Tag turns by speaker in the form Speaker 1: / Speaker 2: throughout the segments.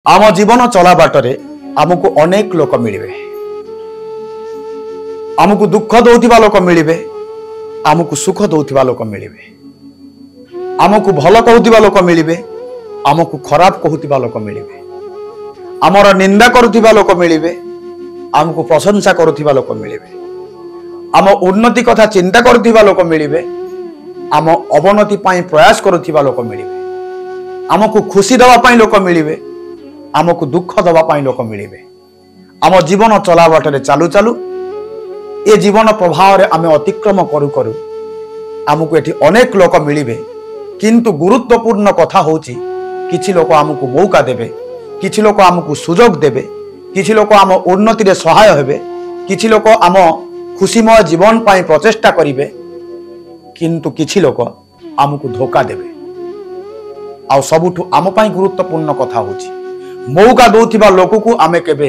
Speaker 1: आम जीवन चला बाटरे आमको अनेक लोक मिले, आमको दुख दौथिबा लोक मिले, आमको सुख दौथिबा लोक मिले, आमको भल कहूथिबा लोक मिले, आमको खराब कहूथिबा लोक मिले, आमर निंदा करुथिबा लोक मिले, आमको प्रशंसा करुथिबा लोक मिले, आम उन्नति कथा चिंता करुथिबा लोक मिले, आम अवनति पाई प्रयास करुथिबा लोक मिले, आमको खुशी दवा पाई लोक मिले, आमको दुख दवापाई लोक मिले। आम जीवन चला बाटरे चालू चालू ए जीवन प्रभाव रे आमे अतिक्रम करू करू आमको एठी अनेक लोक मिले, किंतु गुरुत्वपूर्ण कथा होची किछि लोक आमको मौका देबे, किछि लोक आमको सुजोग देबे, किछि लोक आम उन्नति रे सहाय हेबे, किछि लोक आम खुशीमय जीवन पाई प्रचेष्टा करिवे, किंतु किछि लोक आमको धोखा देबे। आ सबुठु आम पाई गुरुत्वपूर्ण कथा होची मौका दौथिबा लोक को आमे केबे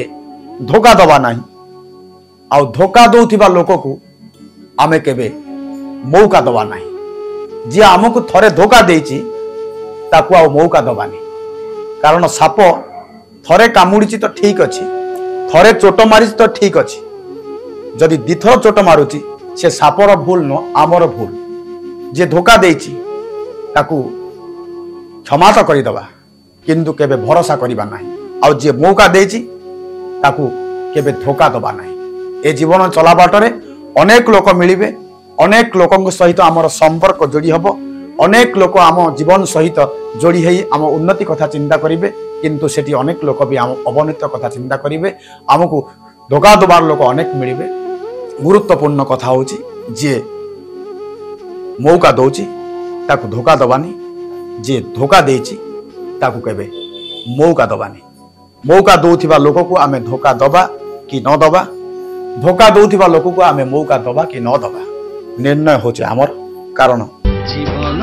Speaker 1: धोखा दबा नहीं, आउ धोखा दौथिबा लोक को आमे केबे मौका दबा नहीं। जे आमको थरे धोखा देछि ताकू आउ मौका दबानी, कारण साप थरे कामुड़ी तो ठीक अच्छी, थरे चोट मारी तो ठीक अच्छी, जदि दिथर चोट मारुची से सापर भूल न आमर भूल। जे धोखा देछि ताकू क्षमा तो करदबा, किंतु केबे भरोसा करिबा नहीं, आउ जे मौका देछि ताकू केबे धोखा दबा नहीं। ए जीवन चला बाटरे अनेक लोक मिलिबे, अनेक लोकଙ୍କ सहित आमर संपर्क जोड़ी हबो, अनेक लोक आम जीवन सहित जोड़ी हेई आम उन्नति कथा चिंता करिवे, किंतु सेठी अनेक लोक भी आम अवनति कथा चिंता करिवे, आमको धोखा दबार लोक अनेक मिलिबे। गुरुत्वपूर्ण कथा होची जे मौका दौची ताकू धोखा दबानी, जे धोखा देछि ताकू केबे मौका दबानी। मौका दौथिबा लोक को आमे धोखा दबा कि न दबा, धोखा दौथिबा लोक को आमे मौका दबा कि न दबा, निर्णय होचे आमर। कारण
Speaker 2: जीवन